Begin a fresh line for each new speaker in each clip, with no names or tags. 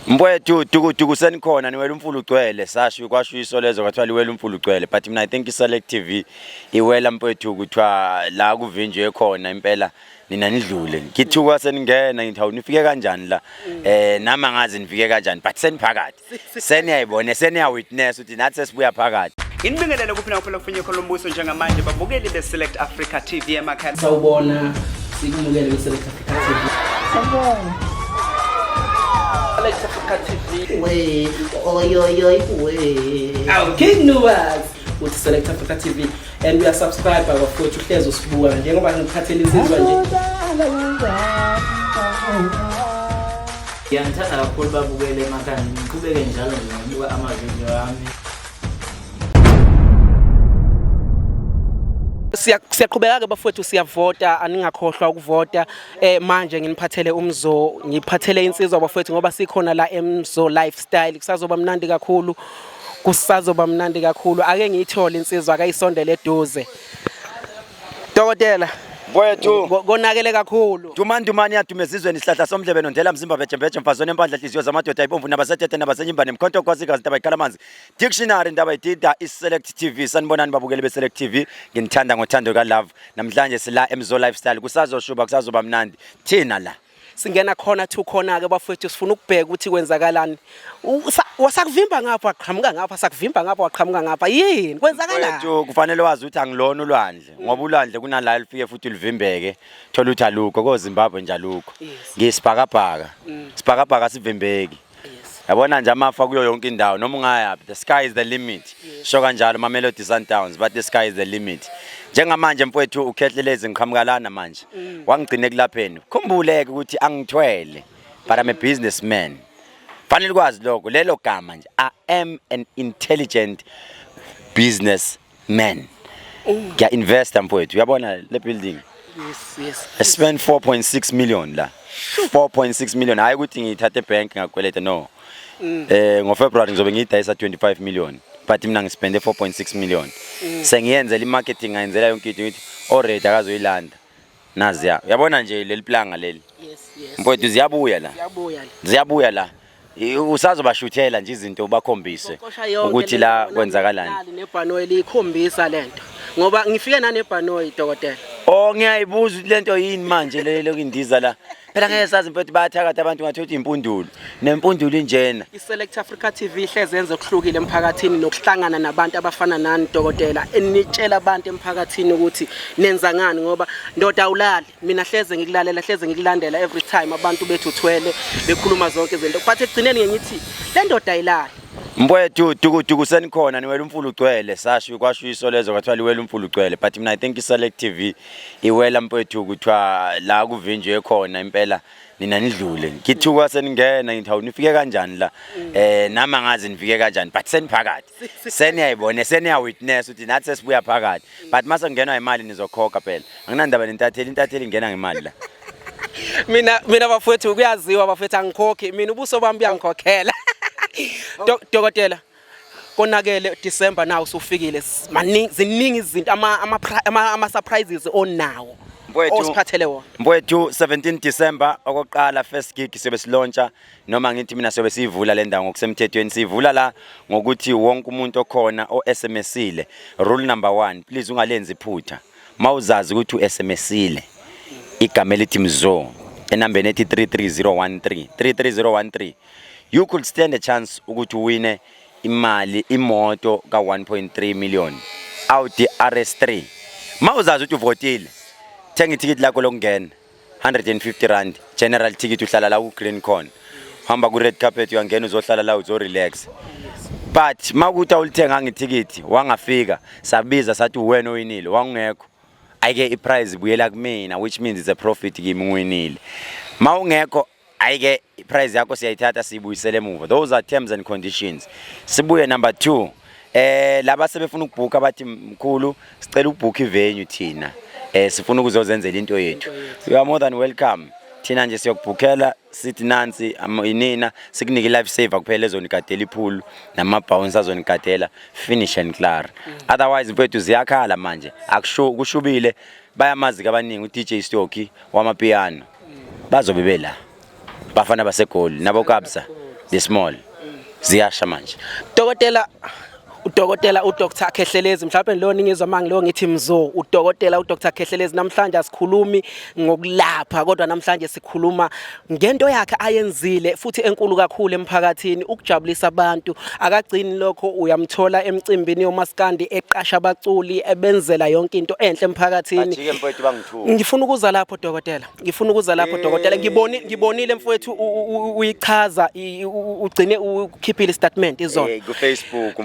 Mfowethu duku senikhona niwela umfulu ugcwele sasho kwasho isolezo kwathiwa liwela umfulu ugcwele but mina I think iselect TV iwela mfowethu kuthiwa la kuvinjwe khona impela nina nidlule ngithuka seningena ngithi awunifike kanjani la nama ngazi nifike kanjani but seniphakathi seniyayibona seniyawitness ukuthi nathi sesibuya phakathi.
Inibingelele kuphi nakuphela kufinye khona lombuso njengamanje babukeli beSelect Africa TV emakhaya.
Sawubona sikubukele beSelect Africa TV.
Sawubona.
Select Africa TV.
We we.
Our king knows with Select Africa TV and we are subscribed by bafowethu uhlezi usibuka njengoba ngiphathele izizwa nje.
Ngiyangithanda kakhulu babukele emakhaya ngiqhubeke njalo ngibuka amavideo ami.
Siyaqhubeka ke bafowethu siyavota aningakhohlwa ukuvota manje nginiphathele ngiphathele insizwa bafowethu ngoba sikhona la emzo lifestyle kusazoba mnandi kakhulu ake ngiyithole insizwa akayisondele eduze Dokotela
Mfowethu
konakele kakhulu
Dumani yadumezizweni isihlahla somdlebe nondela mzimba bejembece mfazone empandla hliziyo zamadoda ayibomvu nabasethethe nabasenyimba nemkhonto kwasikazi indaba ikhala amanzi dictionary indaba idida iSelect TV sanibonani babukele beSelect TV nginithanda ngothando kaLove namhlanje sila emzo lifestyle kusazoshuba kusazoba mnandi thina la
singena khona two khona ke bafowethu sifuna ukubheka ukuthi kwenzakalani wasakuvimba ngapha waqhamuka ngapha sakuvimba ngapha waqhamuka ngapha yini kwenzakalani
mfowethu kufanele wazi ukuthi angilona ulwandle ngoba ulwandle kunala lifike futhi livimbeke thola uthi alukho koZimbabwe nje alukho ngisibhakabhaka sivimbeki yabona nje amafa kuyo yonke indawo noma ungayapi the sky is the limit sho kanjalo Mamelodi Sundowns but the sky is the limit njengamanje mfowethu ukhehlelezi ngiqhamukalana manje wangigcine kulapheni khumbuleke ukuthi angithwele but I'm a businessman fanele kwazi lokho lelo gama nje I am an intelligent businessman ngiya investor mfowethu uyabona le building
yes
I spent 4.6 million la 4.6 million hayi ukuthi ngithathe ebank ngakweleta no ngo February ngizobe ngiyidayisa 25 million but mina ngispende 4.6 million sengiyenzela imarketing ngayenzela yonke into ngithi already akazoyilanda nazi uyabona nje leli planga leli
yes
mfowethu ziyabuya la usazobashuthela nje izinto bakhombise ukuthi la kwenzakalani
nebhanoyi likhombisa lento ngoba ngifike nanebhanoyi Dokotela
ngiyayibuza ukuthi lento yini manje lelo kindiza la phela ngeke sazi mfowethu bayathakatha abantu ngathothi impundulu nempundulu injena
iSelect Africa TV ihleze yenze okuhlukile emphakathini nokuhlangana nabantu abafana nani Dokotela enitshela abantu emphakathini ukuthi nenza ngani ngoba ndoda awulali mina hleze ngikulalela hleze ngikulandela every time abantu bethu uthwele bekhuluma zonke izinto but egcineni ngithi le ndoda ayilali
Mfowethu duku senikhona niwela umfulu ugcwele sasho kwasho isolezo kwathiwa liwela umfulu ugcwele but mina I think iSelect TV iwela mfowethu kuthiwa la kuvinjwe khona impela nina nidlule ngithuka seningena ngithi awunifike kanjani la nama ngazi nifike kanjani but seniphakathi seniyayibona seniyawitness ukuthi nathi sesibuya phakathi but mase kungenwa imali nizokhokha phela anginandaba intatheli ingena ngemali la
mina bafowethu kuyaziwa bafethu angikhokhi mina ubuso bami buyangikhokhela Dokotela konakele December nawo usufikile ziningi izinto ama surprises onawo osiphathele wona
mfowethu 17 December okoqala first gig sibe silauncha noma ngithi mina sobe sivula le ndawo ngokusemthethweni sivula la ngokuthi wonke umuntu okhona oSMSile rule number 1 please ungalenzi iphutha mawuzazi ukuthi uSMSile igama elithi mzo enambeni ethi 33013 you could stand a chance ukuthi uwine imali imoto ka 1.3 million Audi RS3 mawuzazi ukuthi uvotile thenga iticket lakho lokungena 150 rand general ticket uhlala la ku green corn hamba ku red carpet uyangena uzohlala la uzo relax but makuthi awulithenga ngiticket wangafika sabiza sathi wena oyinile wangekho ayike iprice buyela kumina which means it's a profit kimi ngwinile mawungekho ayike iprice yakho siyayithatha sibuyisele emuva those are terms and conditions sibuye number 2 laba sebefuna ukubooka bathi mkhulu sicela ukubooka ivenue thina sifuna ukuzozenzela into yethu you are more than welcome thina nje siyokubhookela sithi nansi inina sikunike life saver kuphela ezonikadela ipool namabhounce azonikadela finish and clear otherwise mfethu ziyakhala manje kushubile bayamazi abaningi uDJ Stocky wamapiano bazobe bela bafana basegoli nabo kabza the small ziyasha manje.
Udokotela uDr KHEHLELEZI mhlawumbe lo ningizwa mangilo ngithi mzo udokotela uDr KHEHLELEZI namhlanje asikhulumi ngokulapha kodwa namhlanje sikhuluma ngento yakhe ayenzile futhi enkulu kakhulu emphakathini ukujabulisa abantu akagcini lokho uyamthola emcimbini yomaskandi eqasha abaculi ebenzela yonke into enhle emphakathini. Ngifuna ukuza lapho dokotela ngibonile mfowethu uyichaza ugcine ukhiphile statement izona
ku Facebook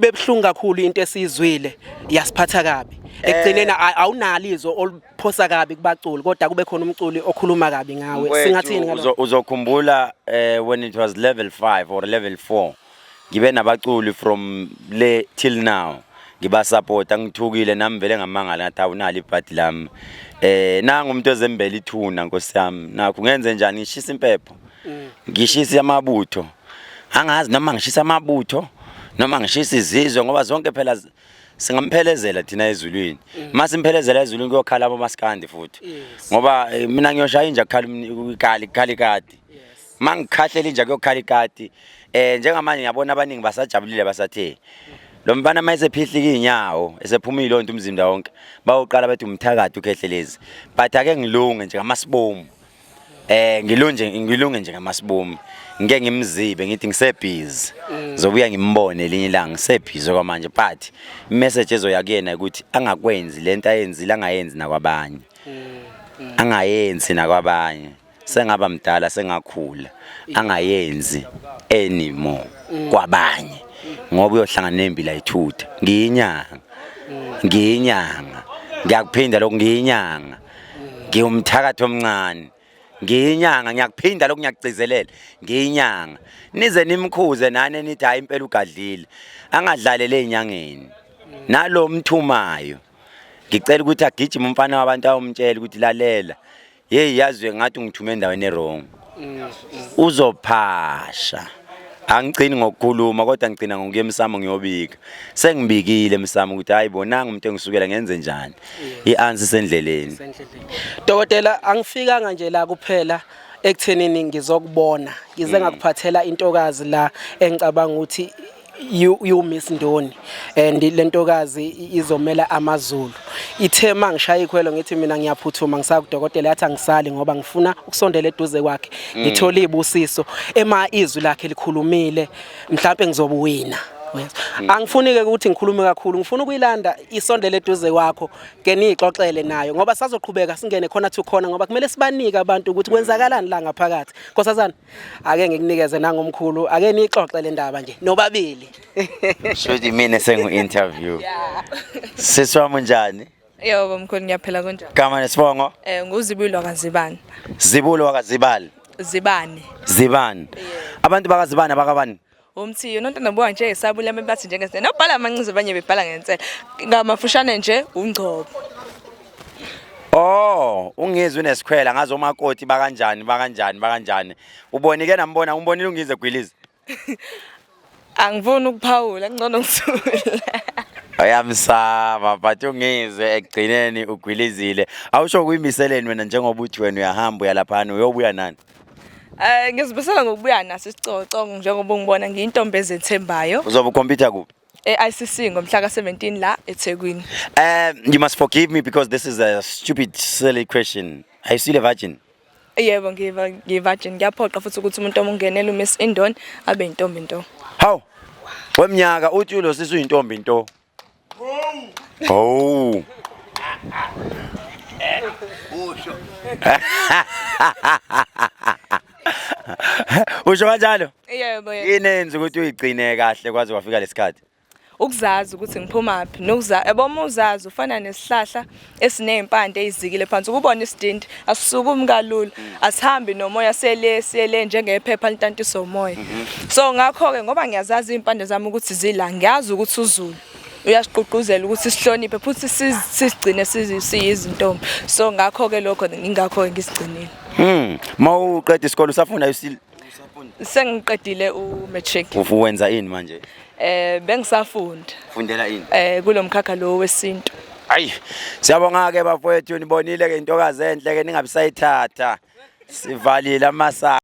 ibe bhlungu kakhulu into esizwile yasiphatha kabi ekugcineni awunalizo oluphosa kabi kubaculi kodwa kube khona umculi okhuluma kabi ngawe singathini ngalokho
uzokhumbula when it was level 5 or level 4 ngibe nabaculi from le till now ngiba support angithukile nami vele ngamangala ngathi awunali ibhadi lami nanga umuntu ozembela ithuna nkosi yami nakho ngenze njani ngishisa impepho ngishisa amabutho angazi noma ngishisa amabutho noma ngishisa izizwe ngoba zonke phela singamphelezela thina ezulwini mase imphelezela ezulwini kuyokhala abomaskandi futhi ngoba mina ngiyoshaya inja khali kati mangikhahlela inja kuyokhala ikati njengamanje ngiyabona abaningi basajabulile basathe lo mfana mayisephihla inyawo esephuma ilonto umzimba wonke bayoqala bethi umthakathi uKHEHLELEZI but ake ngilunge nje ngamasibomu ngilunge nje ngamasibomu ngeke ngimzibe ngithi ngisebhizi zobuya ngimbone elinye ilanga ngisebhizi kwamanje but message ezoyakuyena ukuthi angakwenzi lento ayenzile angayenzi nakwabanye sengaba mdala sengakhula angayenzi anymore kwabanye ngoba uyohlangana nembila ithutha ngiyinyanga ngiyakuphinda lokho ngiyinyanga ngiyumthakathi omncane ngiyinyanga ngiyakuphinda lokho ngiyakugcizelela ngiyinyanga nize nimkhuze nane nithi hayi impela ugadlile angadlalele enyangeni nalo mthumayo ngicela ukuthi agijime umfana wabantu awumtshela ukuthi lalela yazwe ngathi ngithume endaweni errong uzophasha angicini ngokukhuluma kodwa ngicina ngokuye emsamo ngiyobika sengibikile emsamo ukuthi hayi bonanga umuntu engisukela ngenze njani ianswer sendleleni
dokotela angifikanga nje la kuphela ekuthenini ngizokubona ngize ngakuphathela intokazi la engicabanga ukuthi you Miss Ndoni and lentokazi izomela amaZulu ithe mangishaya ikhwelo ngithi mina ngiyaphuthuma ngisakudokotela yathi angisali ngoba ngifuna ukusondela eduze kwakhe ngithola ibusiso izwi lakhe likhulumile mhlawumbe ngizobuwina angifunike ukuthi ngikhulume kakhulu ngifuna ukuyilanda isondele eduze kwakho ngenixoxele nayo ngoba sazoqhubeka singene khona to khona ngoba kumele sibanike abantu ukuthi kwenzakalani la ngaphakathi nkosazana ake ngikunikeze nangomkhulu ake nixoxele indaba nje nobabili
shothi mina sengu-interview siswami njani
yebo mkhulu ngiyaphela kanjani
kama nesibongo
nguZibulo wakazibani
Zibulo wakazibali Zibani abantu bakazibani abakabani
umthiyo nontana buwa nje esabula bathi njengesene nobhala amanqizo abanye bebhala ngensela ngamafushane nje ungcobo
ungizwe nesikhwela ngazo makoti bakanjani ubonike nambona umbonile ungize gwilizi
angivuni ukuphawula ngcono ngisula
ayamsaba but ungizwe ekugcineni ugwilizile awusho kuyimiseleni wena njengoba uthi wena uyahamba uyalaphana uyobuya nani
ngizibusela ngokubuya naso isicoco njengoba ngibona ngiyintombi ezethembayo
uzoba ukhompyutha kuphi
ICC ngomhla ka17 la eThekwini
you must forgive me because this is a stupid silly question are you still a virgin
yebo ngivirgin ngiyaphoqa futhi ukuthi umuntu omungenela uMiss Indon abe intombi nto
haw weminyaka uthi ulo sisu intombi nto usho kanjalo
yebo
inenze ukuthi uyigcine kahle kwaze kwafika lesikhathi
ukuzazi ukuthi ngiphumaphi nokuzazi uzazi ufana nesihlahla esinempande ezikile phansi ukubona isidindi asisukumi kalula asihambi nomoya sele njengephepha litantiso umoya so ngakho ke ngoba ngiyazazi impande zami ukuthi zila ngiyazi ukuthi uZulu uyasiqhuquzela ukuthi sihloniphe futhi sisigcine siyizintombi so ngakho ke lokho ngingakho ngisigcinile
mawuqeda isikole usafunda still
sengiqedile umatric
uwenza ini manje
bengisafunda
fundela ini
kulomkhakha lo wesintu
hayi siyabonga ke bafowethu nibonile ke intokazi enhle ke ningabisayithatha sivalile amasa